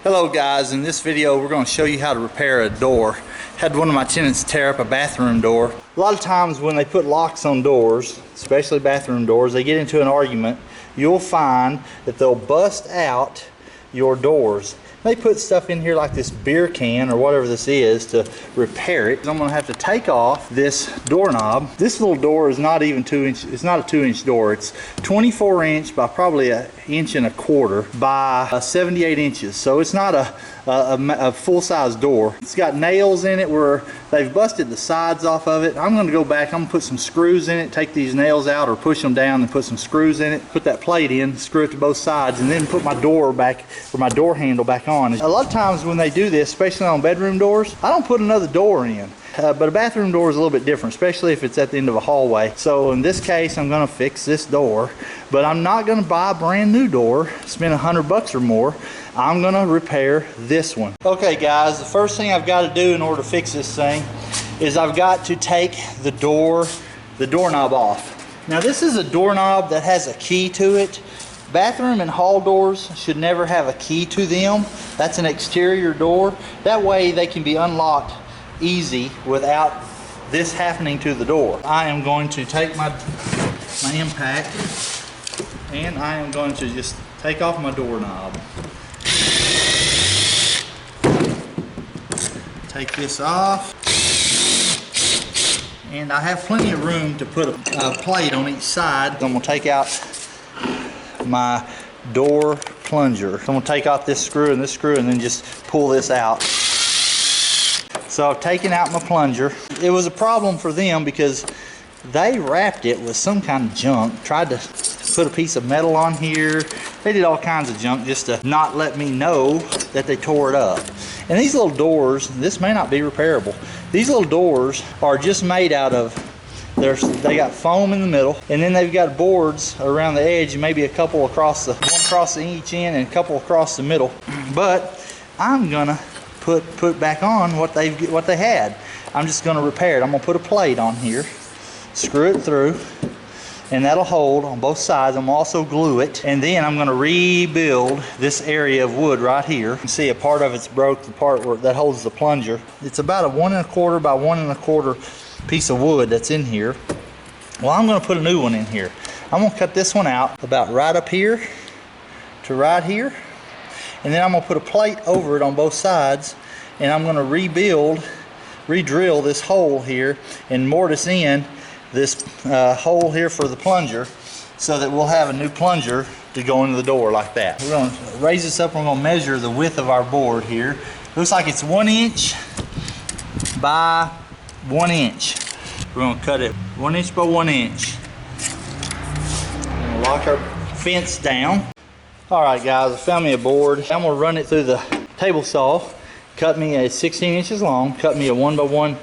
Hello guys, in this video we're going to show you how to repair a door. Had one of my tenants tear up a bathroom door. A lot of times when they put locks on doors, especially bathroom doors, they get into an argument. You'll find that they'll bust out your doors. They put stuff in here like this beer can or whatever this is to repair it. I'm going to have to take off this doorknob. This little door is not even 2 inch. It's not a 2-inch door. It's 24 inch by probably an inch and a quarter by 78 inches. So it's not a full-size door. It's got nails in it where they've busted the sides off of it. I'm going to go back. I'm going to put some screws in it, take these nails out or push them down and put some screws in it, put that plate in, screw it to both sides, and then put my door back, or my door handle back on. A lot of times when they do this, especially on bedroom doors, I don't put another door in. But a bathroom door is a little bit different, especially if it's at the end of a hallway. So in this case, I'm going to fix this door, but I'm not going to buy a brand new door, spend $100 or more. I'm going to repair this one. Okay guys, the first thing I've got to do in order to fix this thing is I've got to take the doorknob off. Now this is a doorknob that has a key to it. Bathroom and hall doors should never have a key to them. That's an exterior door. That way they can be unlocked easy without this happening to the door. I am going to take my impact and I am going to just take off my doorknob. Take this off. And I have plenty of room to put a plate on each side. I'm going to take out my door plunger. I'm going to take out this screw and then just pull this out. So I've taken out my plunger. It was a problem for them because they wrapped it with some kind of junk, tried to put a piece of metal on here. They did all kinds of junk just to not let me know that they tore it up. And these little doors, this may not be repairable. These little doors are just made out of, they got foam in the middle, and then they've got boards around the edge, and maybe a couple across one across each end and a couple across the middle. But I'm gonna put back on what they had. I'm just gonna repair it. I'm gonna put a plate on here, screw it through, and that'll hold on both sides. I'm also glue it, and then I'm gonna rebuild this area of wood right here. You can see a part of it's broke, the part where that holds the plunger. It's about a 1 1/4 by 1 1/4 piece of wood that's in here. Well, I'm going to put a new one in here. I'm going to cut this one out about right up here to right here, and then I'm going to put a plate over it on both sides, and I'm going to re-drill this hole here and mortise in this hole here for the plunger so that we'll have a new plunger to go into the door like that. We're going to raise this up and we're going to measure the width of our board here. Looks like it's 1 inch by 1 inch. We're going to cut it 1 inch by 1 inch. We'll lock our fence down. Alright guys, I found me a board. I'm going to run it through the table saw. Cut me a 16 inches long. Cut me a 1 by 1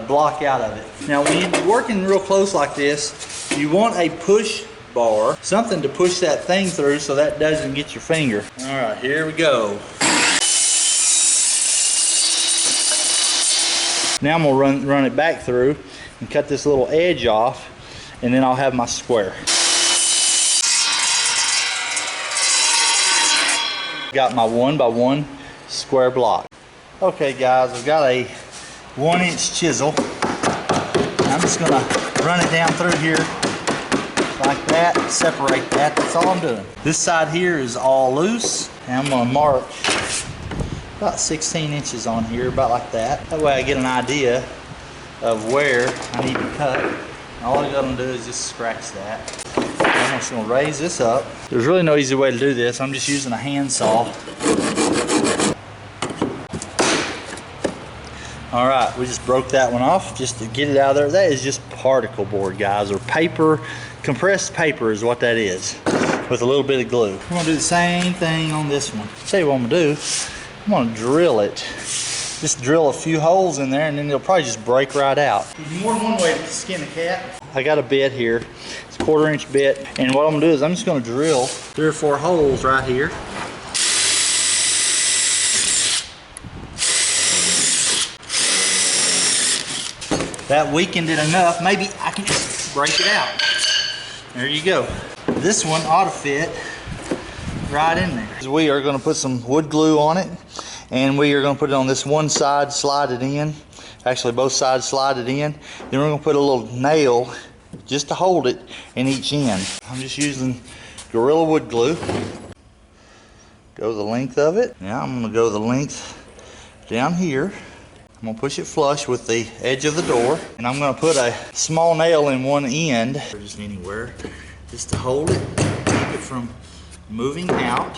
block out of it. Now when you're working real close like this, you want a push bar. Something to push that thing through so that doesn't get your finger. Alright, here we go. Now I'm going to run it back through and cut this little edge off, and then I'll have my square. Got my 1 by 1 square block. Okay guys, I've got a 1 inch chisel. I'm just going to run it down through here like that, separate that. That's all I'm doing. This side here is all loose, and I'm going to mark about 16 inches on here, about like that. That way I get an idea of where I need to cut. All I gotta do is just scratch that. I'm just gonna raise this up. There's really no easy way to do this. I'm just using a handsaw. All right, we just broke that one off just to get it out of there. That is just particle board, guys, or paper. Compressed paper is what that is, with a little bit of glue. I'm gonna do the same thing on this one. Tell you what I'm gonna do. I'm going to drill it. Just drill a few holes in there and then it'll probably just break right out. There's more than one way to skin a cat. I got a bit here. It's a 1/4 inch bit. And what I'm going to do is I'm just going to drill 3 or 4 holes right here. That weakened it enough. Maybe I can just break it out. There you go. This one ought to fit right in there. We are gonna put some wood glue on it, and we are gonna put it on this one side, slide it in. Actually, both sides slide it in. Then we're gonna put a little nail just to hold it in each end. I'm just using Gorilla wood glue. Go the length of it. Now I'm gonna go the length down here. I'm gonna push it flush with the edge of the door, and I'm gonna put a small nail in one end, or just anywhere, just to hold it, keep it from moving out.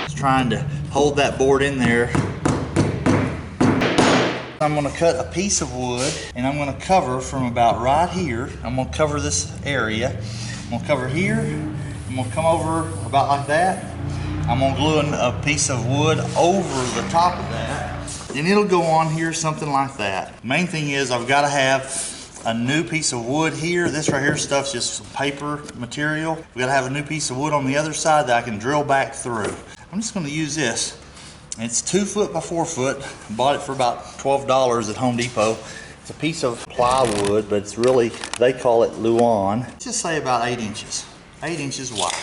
Just trying to hold that board in there. I'm gonna cut a piece of wood, and I'm gonna cover from about right here. I'm gonna cover this area. I'm gonna cover here. I'm gonna come over about like that. I'm gonna glue a piece of wood over the top of that, and it'll go on here something like that. Main thing is I've got to have a new piece of wood here. This right here stuff's just some paper material. We've got to have a new piece of wood on the other side that I can drill back through. I'm just gonna use this. It's 2 foot by 4 foot. I bought it for about $12 at Home Depot. It's a piece of plywood, but it's really, they call it Luan. Just say about 8 inches. 8 inches wide.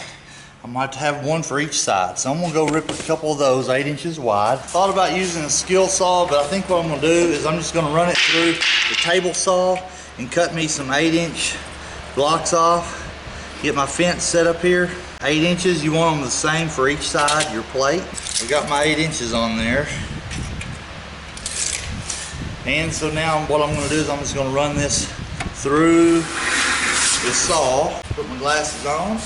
I might have one for each side. So I'm gonna go rip a couple of those 8 inches wide. Thought about using a skill saw, but I think what I'm gonna do is I'm just gonna run it through the table saw and cut me some 8-inch blocks off. Get my fence set up here. 8 inches, you want them the same for each side, your plate. I got my 8 inches on there. And so now what I'm gonna do is I'm just gonna run this through the saw. Put my glasses on.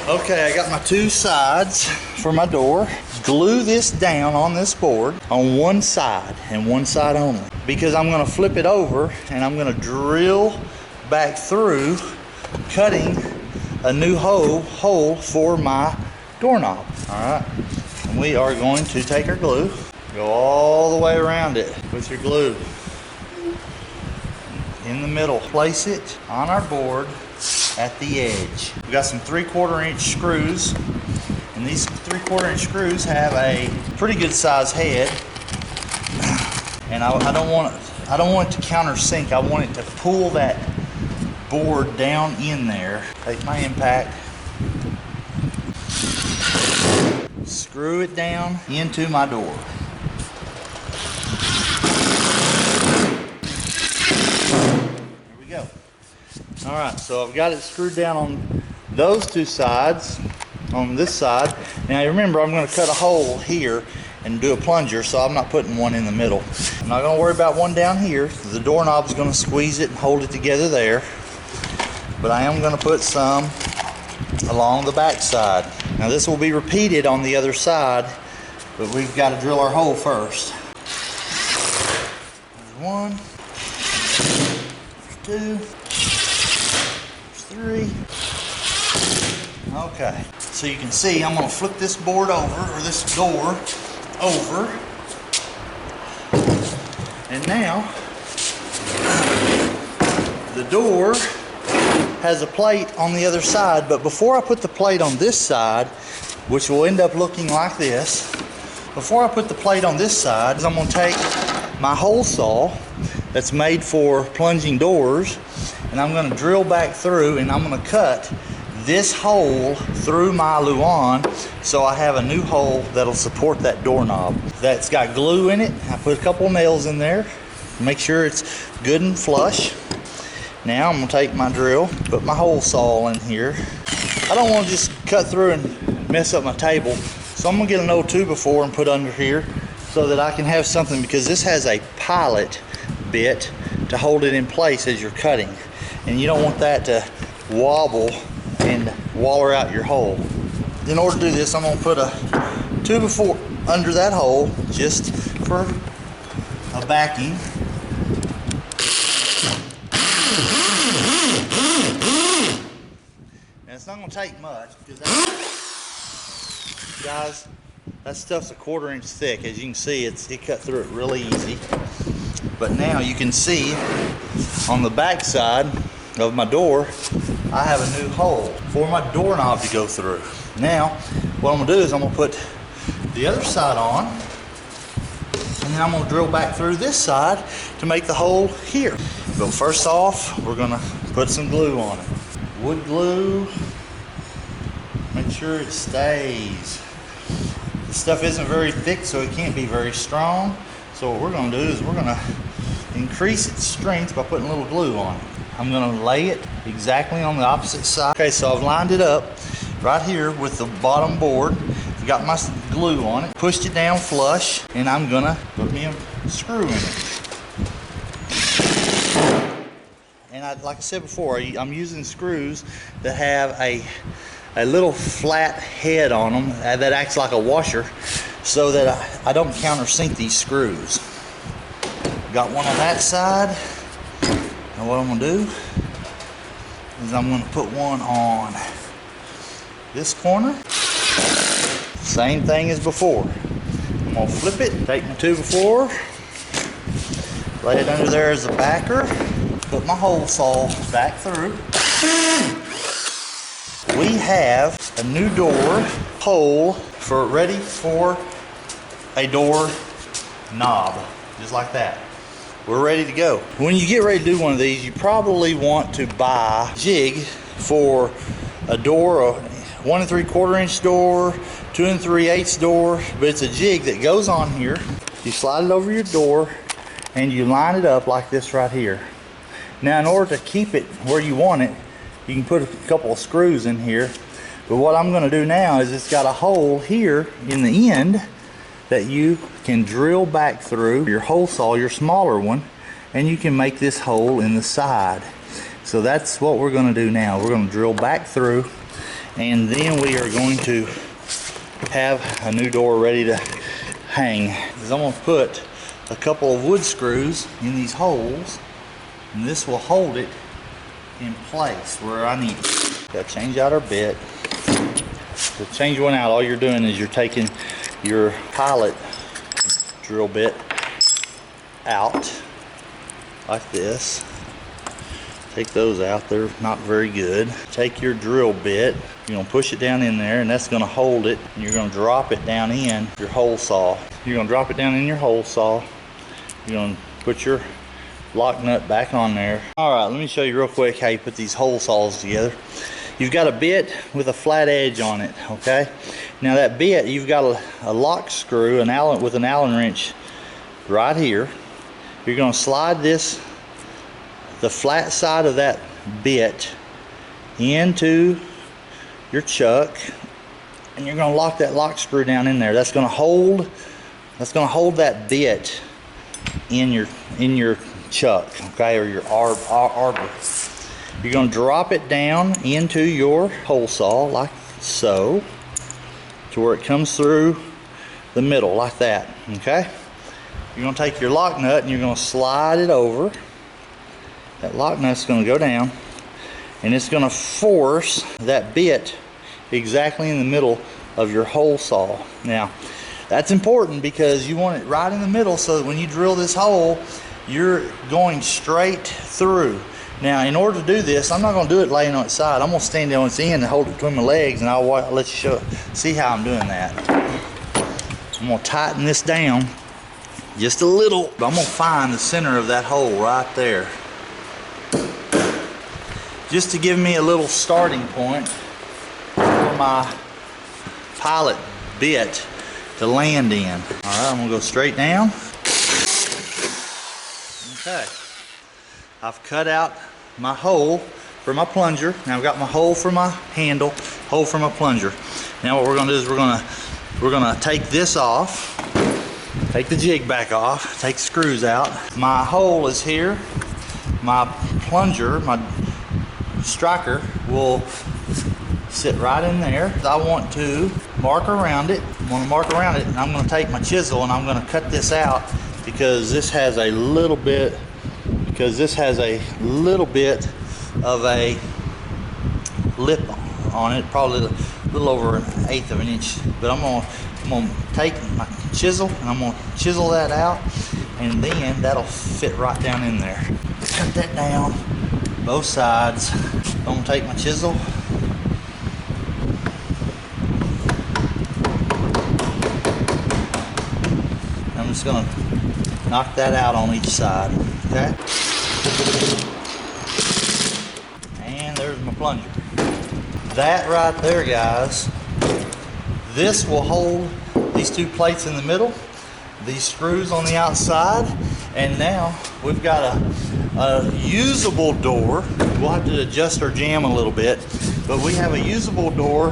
Okay, I got my 2 sides for my door. Glue this down on this board on one side and one side only, because I'm gonna flip it over and I'm gonna drill back through, cutting a new hole for my doorknob. All right, and we are going to take our glue, go all the way around it with your glue in the middle. Place it on our board at the edge. We've got some 3/4 inch screws, and these 3/4 inch screws have a pretty good size head, and I don't want it to countersink. I want it to pull that board down in there. Take my impact, screw it down into my door. There we go. All right, so I've got it screwed down on those 2 sides, on this side. Now remember, I'm gonna cut a hole here and do a plunger, so I'm not putting one in the middle. I'm not gonna worry about one down here. The doorknob's gonna squeeze it and hold it together there. But I am gonna put some along the back side. Now this will be repeated on the other side, but we've got to drill our hole first. There's 1, there's 2, there's 3. Okay, so you can see I'm going to flip this board over, or this door over, and now the door has a plate on the other side. But before I put the plate on this side, which will end up looking like this, before I put the plate on this side, I'm going to take my hole saw that's made for plunging doors, and I'm going to drill back through, and I'm going to cut this hole through my Luan, so I have a new hole that'll support that doorknob. That's got glue in it. I put a couple nails in there, make sure it's good and flush. Now I'm gonna take my drill, put my hole saw in here. I don't want to just cut through and mess up my table, so I'm gonna get an old 2x4 and put under here so that I can have something, because this has a pilot bit to hold it in place as you're cutting, and you don't want that to wobble and waller out your hole. In order to do this, I'm gonna put a 2x4 under that hole just for a backing. And it's not gonna take much, because guys, that stuff's a 1/4 inch thick. As you can see, it cut through it really easy. But now you can see on the back side of my door, I have a new hole for my doorknob to go through. Now, what I'm gonna do is I'm gonna put the other side on. And then I'm gonna drill back through this side to make the hole here. But first off, we're gonna put some glue on it. Wood glue, make sure it stays. This stuff isn't very thick, so it can't be very strong. So what we're gonna do is we're gonna increase its strength by putting a little glue on it. I'm gonna lay it exactly on the opposite side. Okay, so I've lined it up right here with the bottom board. Got my glue on it, pushed it down flush, and I'm gonna put me a screw in it. And like I said before, I'm using screws that have a little flat head on them that acts like a washer, so that I don't countersink these screws. Got one on that side. Now what I'm gonna do is I'm gonna put one on this corner. Same thing as before. I'm gonna flip it, take my 2x4, lay it under there as a backer, put my hole saw back through. We have a new door hole ready for a door knob, just like that. We're ready to go. When you get ready to do one of these, you probably want to buy a jig for a door, a 1 3/4 inch door, 2 3/8 door, but it's a jig that goes on here. You slide it over your door and you line it up like this right here. Now in order to keep it where you want it, you can put a couple of screws in here, but what I'm going to do now is it's got a hole here in the end that you can drill back through your hole saw, your smaller one, and you can make this hole in the side. So that's what we're going to do now. We're going to drill back through, and then we are going to have a new door ready to hang. I'm going to put a couple of wood screws in these holes, and this will hold it in place where I need it. Got to change out our bit. To change one out, all you're doing is you're taking your pilot drill bit out like this. Take those out, they're not very good. Take your drill bit, you're gonna push it down in there, and that's gonna hold it, and you're gonna drop it down in your hole saw. You're gonna drop it down in your hole saw. You're gonna put your lock nut back on there. All right, let me show you real quick how you put these hole saws together. You've got a bit with a flat edge on it, okay? Now that bit, you've got a lock screw, with an Allen wrench right here. You're gonna slide the flat side of that bit into your chuck, and you're gonna lock that lock screw down in there. That's gonna hold that bit in your chuck, okay, or your arbor. You're gonna drop it down into your hole saw like so, to where it comes through the middle like that, okay? You're gonna take your lock nut and you're gonna slide it over. That lock nut's going to go down, and it's going to force that bit exactly in the middle of your hole saw. Now that's important because you want it right in the middle, so that when you drill this hole, you're going straight through. Now in order to do this, I'm not going to do it laying on its side. I'm going to stand on its end and hold it between my legs, and I'll let you see how I'm doing that. I'm going to tighten this down just a little. I'm going to find the center of that hole right there, just to give me a little starting point for my pilot bit to land in. All right, I'm gonna go straight down. Okay, I've cut out my hole for my plunger. Now I've got my hole for my handle, hole for my plunger. Now what we're gonna do is we're gonna take this off, take the jig back off, take the screws out. My hole is here. My plunger, my striker, will sit right in there. I want to mark around it. I'm going to mark around it, and I'm going to take my chisel and I'm going to cut this out because this has a little bit of a lip on it, probably a little over 1/8 of an inch. But I'm going to take my chisel and I'm going to chisel that out, and then that'll fit right down in there. Cut that down both sides. I'm going to take my chisel, I'm just going to Knock that out on each side, okay? And there's my plunger. That right there, guys, this will hold these two plates in the middle, these screws on the outside, and now we've got a usable door. We'll have to adjust our jamb a little bit, but we have a usable door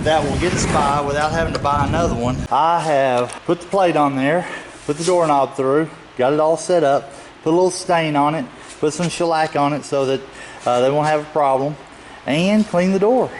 that will get us by without having to buy another one. I have put the plate on there, put the doorknob through, got it all set up, put a little stain on it, put some shellac on it so that they won't have a problem, and clean the door.